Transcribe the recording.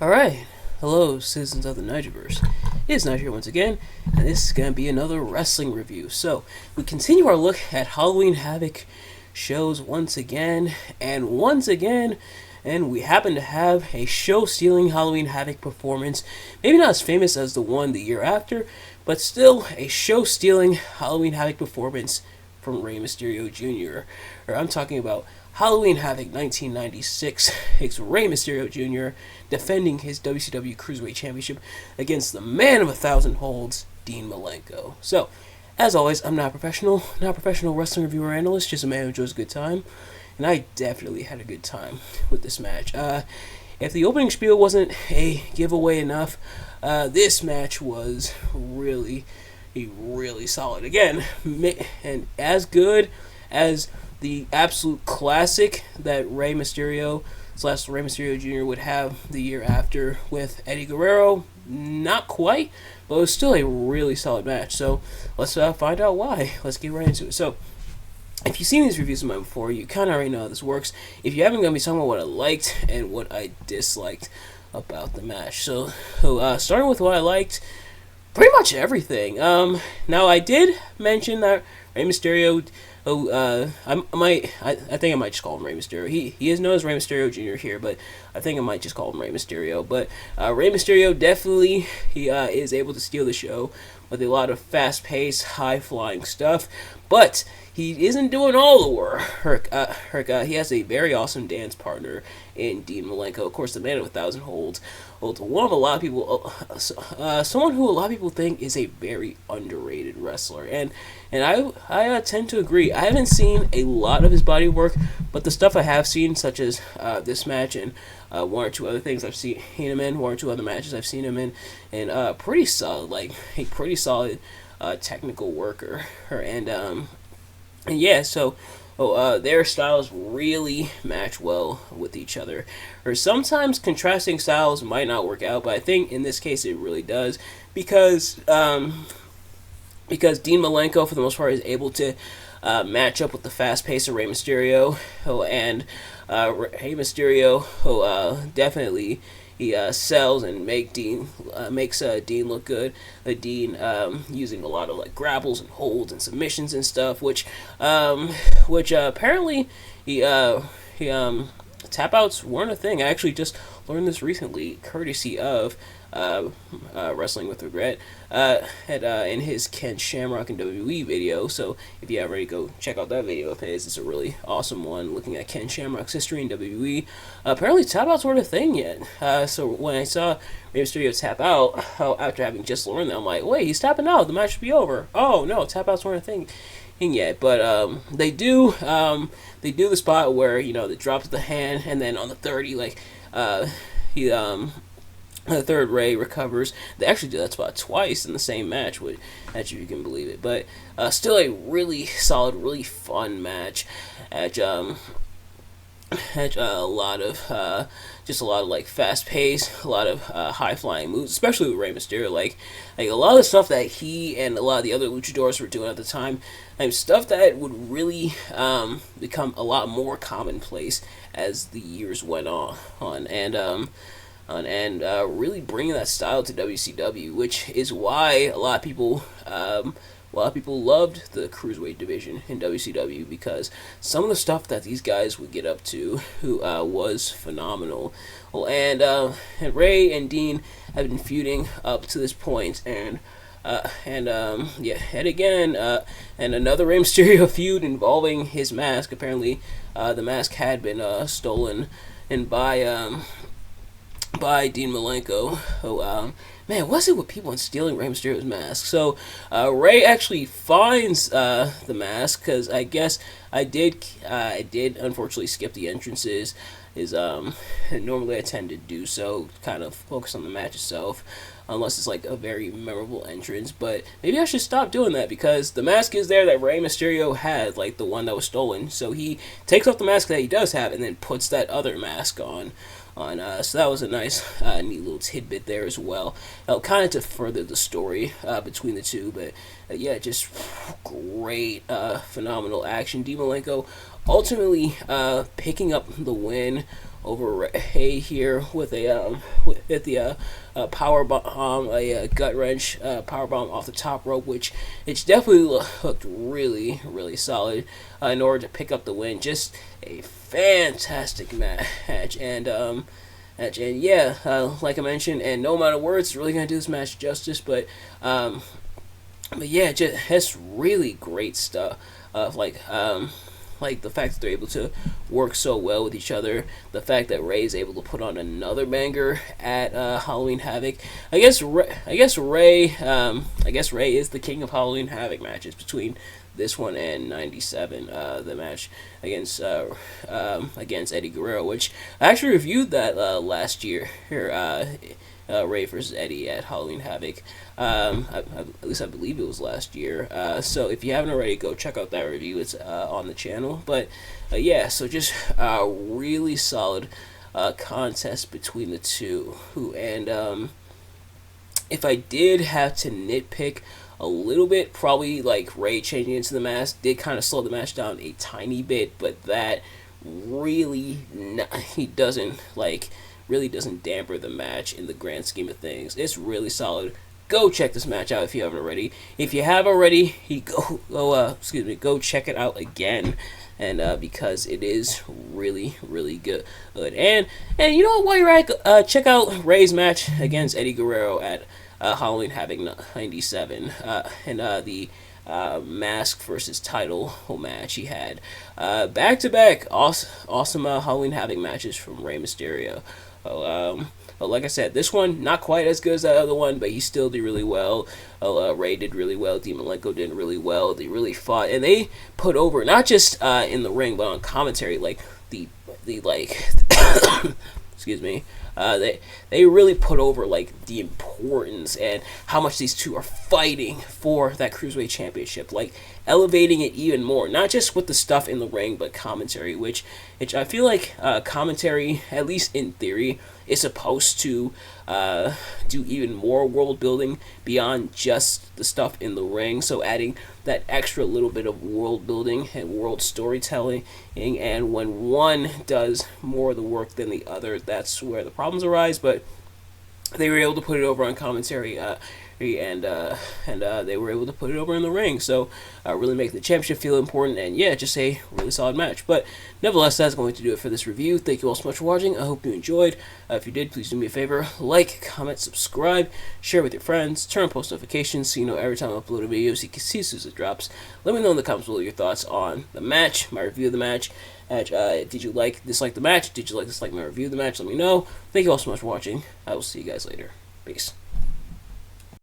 Alright, hello citizens of the Nigelverse. It's Nigel here once again, and this is going to be another wrestling review. So, we continue our look at Halloween Havoc shows once again, and we happen to have a show-stealing Halloween Havoc performance. Maybe not as famous as the one the year after, but still a show-stealing Halloween Havoc performance from Rey Mysterio Jr. Or I'm talking about Halloween Havoc 1996. It's Rey Mysterio Jr. defending his WCW Cruiserweight Championship against the man of 1,000 holds, Dean Malenko. So, as always, I'm not a professional wrestling reviewer or analyst, just a man who enjoys a good time. And I definitely had a good time with this match. If the opening spiel wasn't a giveaway enough, this match was really solid. Again, and as good as the absolute classic that Rey Mysterio Jr. would have the year after with Eddie Guerrero. Not quite, but it was still a really solid match. So let's find out why. Let's get right into it. So, if you've seen these reviews of mine before, you kind of already know how this works. If you haven't, going to be talking about what I liked and what I disliked about the match. So starting with what I liked, pretty much everything. Now I did mention that Rey Mysterio. I think I might just call him Rey Mysterio. He is known as Rey Mysterio Jr. here, but I think I might just call him Rey Mysterio. But Rey Mysterio definitely is able to steal the show with a lot of fast-paced, high-flying stuff. But he isn't doing all the work. He has a very awesome dance partner in Dean Malenko. Of course, the man of 1,000 holds. Someone who a lot of people think is a very underrated wrestler, and I tend to agree. I haven't seen a lot of his body work, but the stuff I have seen, such as this match and one or two other things I've seen him in, one or two other matches I've seen him in, and pretty solid, like a pretty solid technical worker, and yeah, so. Their styles really match well with each other. Or sometimes contrasting styles might not work out, but I think in this case it really does because Dean Malenko for the most part is able to match up with the fast pace of Rey Mysterio, and Rey Mysterio definitely. He sells and makes Dean look good. Dean using a lot of like grapples and holds and submissions and stuff, which apparently tap outs weren't a thing. I actually just learned this recently, courtesy of Wrestling with Regret, in his Ken Shamrock and WWE video. So if you haven't already, go check out that video of his. It's a really awesome one looking at Ken Shamrock's history in WWE. Apparently tap outs weren't a thing yet. So when I saw Rey Mysterio tap out, after having just learned that, I'm like, wait, he's tapping out. The match should be over. Oh no, tap outs weren't a thing yet, but they do the spot where they drop to the hand, and then on the 30, the third Rey recovers. They actually do that spot twice in the same match, which if you can believe it. But still a really solid, really fun match. Had a lot of like fast pace, a lot of high flying moves, especially with Rey Mysterio. Like a lot of the stuff that he and a lot of the other luchadors were doing at the time, stuff that would really become a lot more commonplace as the years went on, and really bringing that style to WCW, which is why a lot of people loved the Cruiserweight division in WCW, because some of the stuff that these guys would get up to was phenomenal. Well, and Rey and Dean have been feuding up to this point, and again, and another Rey Mysterio feud involving his mask. Apparently, the mask had been stolen, and by Dean Malenko. Man, what's it with people and stealing Rey Mysterio's mask? So, Rey actually finds the mask, because I guess I did unfortunately skip the entrances. Normally I tend to do so, kind of focus on the match itself, unless it's like a very memorable entrance. But maybe I should stop doing that, because the mask is there that Rey Mysterio had, like the one that was stolen. So he takes off the mask that he does have and then puts that other mask on. So that was a nice, neat little tidbit there as well. Kind of to further the story between the two, but yeah, just great, phenomenal action. Dean Malenko ultimately picking up the win over Rey here with the power bomb, a gut wrench power bomb off the top rope, which it's definitely looked really solid in order to pick up the win. Just a fantastic match, and yeah, like I mentioned, and no amount of words is really gonna do this match justice, but yeah, that's really great stuff. Like the fact that they're able to work so well with each other, the fact that Rey is able to put on another banger at Halloween Havoc. I guess Rey is the king of Halloween Havoc matches between this one and '97. The match against Eddie Guerrero, which I actually reviewed that last year here. Rey versus Eddie at Halloween Havoc. At least I believe it was last year. So if you haven't already, go check out that review. It's on the channel. But yeah, so just really solid contest between the two. And if I did have to nitpick a little bit, probably like Rey changing into the mask did kind of slow the match down a tiny bit, but that really really doesn't damper the match in the grand scheme of things. It's really solid. Go check this match out if you haven't already. If you have already, go check it out again, and because it is really good. And you know what? While you're at, check out Rey's match against Eddie Guerrero at Halloween Havoc '97, and the mask versus title match. He had back-to-back awesome Halloween Havoc matches from Rey Mysterio. But like I said, this one not quite as good as that other one, but he still did really well. Rey did really well. Dean Malenko did really well. They really fought, and they put over not just in the ring, but on commentary. Like the excuse me. They really put over like the importance and how much these two are fighting for that Cruiserweight Championship, like elevating it even more, not just with the stuff in the ring, but commentary, which I feel like commentary, at least in theory, is supposed to do even more world building beyond just the stuff in the ring. So adding that extra little bit of world building and world storytelling, and when one does more of the work than the other, that's where the problems arise. But they were able to put it over on commentary, and they were able to put it over in the ring. So really make the championship feel important, and yeah, just a really solid match. But nevertheless, that's going to do it for this review. Thank you all so much for watching. I hope you enjoyed. If you did, please do me a favor: like, comment, subscribe, share with your friends, turn on post notifications so you know every time I upload a video, so you can see as soon as it drops. Let me know in the comments below your thoughts on the match, my review of the match. Did you dislike the match? Did you dislike my review of the match? Let me know. Thank you all so much for watching. I will see you guys later. Peace.